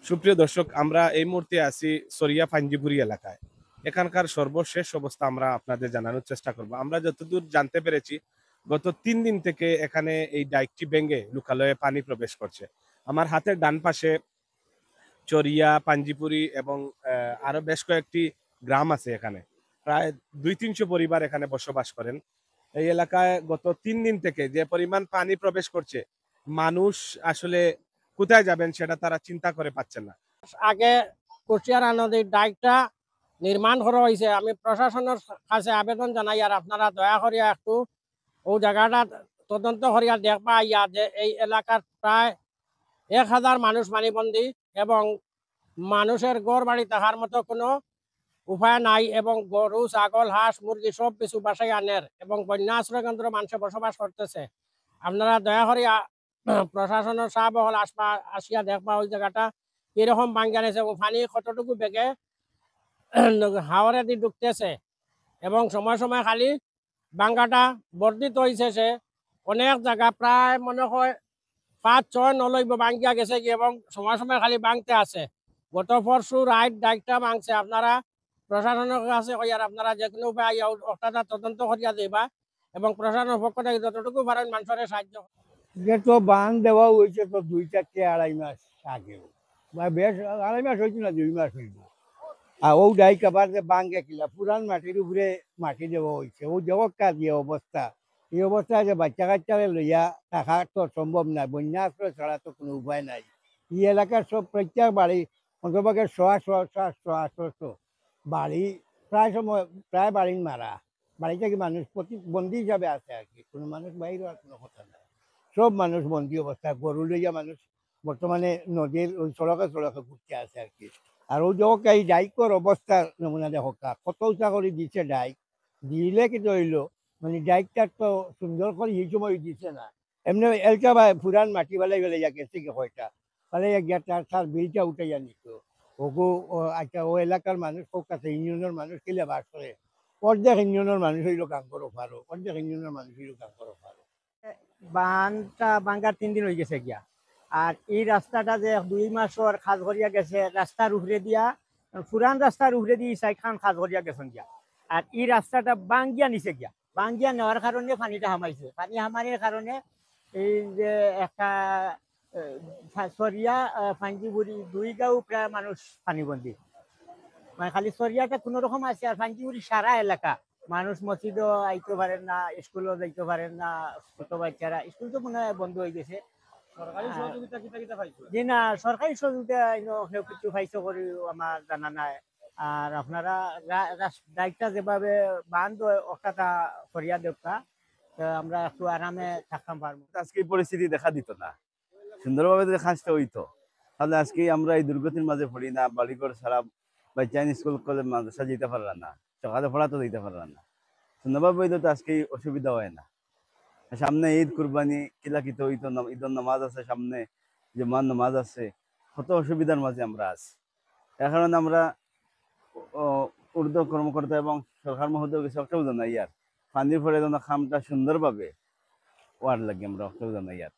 সুপ্রিয় দর্শক, আমরা এই মুহূর্তে আছি সরিয়া পাঞ্জিপুরি এলাকায়। এখানকার সর্বশেষ অবস্থা আমরা আপনাদের জানানোর চেষ্টা করব। আমরা যতদূর জানতে পেরেছি, গত ৩ দিন থেকে এখানে এই ডাইকটি ভেঙে লোকালয়ে পানি প্রবেশ করছে। আমার হাতের ডান পাশে চরিয়া, পাঞ্জিপুরি এবং আরো বেশ কয়েকটি গ্রাম আছে এখানে। প্রায় ২-৩০০ পরিবার এখানে বসবাস করেন। এই এলাকায় গত ৩ দিন থেকে যে পরিমাণ পানি প্রবেশ করছে, মানুষ আসলে কোথায় যাবেন সেটা তারা চিন্তা করে পাচ্ছেন না। আগে কুশিয়ারা নদীর ডাইকটা নির্মাণ করা হয়েছে। আমি প্রশাসনের কাছে আবেদন জানাই, আর আপনারা দয়া করিয়া একটু ও জায়গাটা তদন্ত করিয়া দেখবা ইয়া যে এই এলাকার প্রায় ১,০০০ মানুষ পানিবন্দী এবং মানুষের গড় বাড়ি থাকার মতো কোনো উপায় নাই, এবং গরু ছাগল হাঁস মুরগি সব কিছু বাসায় আনের এবং বন্যা আশ্রয় কেন্দ্র মানুষে বসবাস করতেছে। আপনারা দয়া করিয়া প্রশাসনের সাহাবহল আসবা, আসিয়া দেখবা ওই জায়গাটা কিরকম ভাঙ্গা নিয়েছে এবং পানি কতটুকু বেগে হাওয়ারে দিয়ে ঢুকতেছে এবং সময় সময় খালি ভাঙ্গাটা বর্ধিত হয়েছে। সে অনেক জায়গা প্রায় মনে হয় ৫-৬ নলইব ভাঙ্গিয়া গেছে কি, এবং সময় সময় খালি ভাঙতে আছে। গত পরশু রাইট ডাইকটা ভাঙছে। আপনারা প্রশাসনের কাছে কইয়ার আপনারা যে কোনো উপায় ওটা তদন্ত করিয়া দিবা এবং প্রশাসনের পক্ষ থেকে যতটুকু পারেন মানুষের সাহায্য। যে তো বান দেওয়া হয়েছে তো ২-৪-২.৫ মাস আগেও, বা বেশ ২.৫ মাস হয়েছে না, ২ মাস হইব। আর ও ডাইক আবার যে বান গেছিলা পুরান মাটির উপরে মাটি দেওয়া হয়েছে, ও জগৎকার যে অবস্থা, এই অবস্থায় যে বাচ্চা কাচ্চারে লইয়া থাকা তো সম্ভব না, বন্যা আশ্রয় ছাড়া তো কোনো উপায় নাই। এই এলাকার সব প্রত্যেক বাড়ি অন্তভাগে শো বাড়ি প্রায় বাড়ি মারা, বাড়ি থেকে মানুষ প্রতিবন্ধী হিসাবে আছে আর কি, কোনো মানুষ বাইরে আর কোনো কথা নাই। সব মানুষ বন্দী অবস্থায়, গরু লইয়া মানুষ বর্তমানে নদীর ওই সড়কে সড়কে ঘুরতে আছে আর কি। আর ওই জগৎ এই ডাইকর অবস্থা নমুনা দেখো কত উঁচা করে দিচ্ছে ডাইক, দিলে কিন্তু হইলো মানে ডাইকটার তো সুন্দর করে এই সময় দিচ্ছে না, এমনি এলকা বা পুরান মাটি বেলাই বেলাই যা গেছে কি হয়টা তাহলে গিয়া তার বিলটা উঠাইয়া নিত। ওগো আচ্ছা, ও এলাকার মানুষ হোক আছে, ইউনিয়নের মানুষ কিলে বাস করে, অর্ধেক ইউনিয়নের মানুষ হইল কাম করো পারো, অর্ধেক ইউনিয়নের মানুষ হইল কাম করো পারো। বানটা ভাঙ্গার ৩ দিন হয়ে গেছে গিয়া। আর এই রাস্তাটা যে ২ মাসর খাজ করিয়া গেছে, রাস্তার উপরে দিয়া পুরান রাস্তার উপরে দিয়ে সাইখান খাজ করিয়া গেছেন গিয়া। আর এই রাস্তাটা বাঙ্গিয়া নিছে গিয়া, বাঙ্গিয়া নেওয়ার কারণে পানিটা হামাইছে। পানি হামানোর কারণে এই যে একটা সরিয়া পাঞ্জিবুড়ি ২ গাঁও প্রায় মানুষ পানিবন্দী। মানে খালি সরিয়াটা কোনো রকম আছে, আর পাঞ্জিবুড়ি সারা এলাকা মানুষ মসজিদও আইতে পারেন না, স্কুলও যাইতে পারেন না, ছোট বাচ্চারা স্কুল তো মনে হয় বন্ধ হয়ে গেছে। সরকারি সহযোগিতা কিতা পাইছো? জি না, সরকারি সহযোগিতা কেউ কিছু পাইছে করে আমার জানা নাই। আর আপনারা দায়িত্বটা যেভাবে বান্ধ ওটা করিয়া দেবতা, আমরা একটু আরামে থাকতাম পারবো। আজকে এই পরিস্থিতি দেখা দিত না, সুন্দরভাবে যদি খাসতে হইতো তাহলে আজকে আমরা এই দুর্গতির মাঝে পড়ি না, বাড়িঘর ছাড়া বাচ্চা স্কুল কলেজ মাদ্রাসা যেতে পারলাম না, সকালে পড়াতে দিতে পারলাম না, সুন্দরভাবে হইতো তো আজকে অসুবিধা হয় না। সামনে ঈদ কুরবানি কিলাকিত হইতো, ঈদের নামাজ আছে সামনে, জুমার নামাজ আছে, কত অসুবিধার মাঝে আমরা আছি। এর কারণে আমরা ঊর্ধ্ব কর্মকর্তা এবং সরকার মহোদয় কিছু একটা জানাই আর পানির পরে যেন খামটা সুন্দরভাবে ওয়ার লাগে আমরা একটা জানাই আর।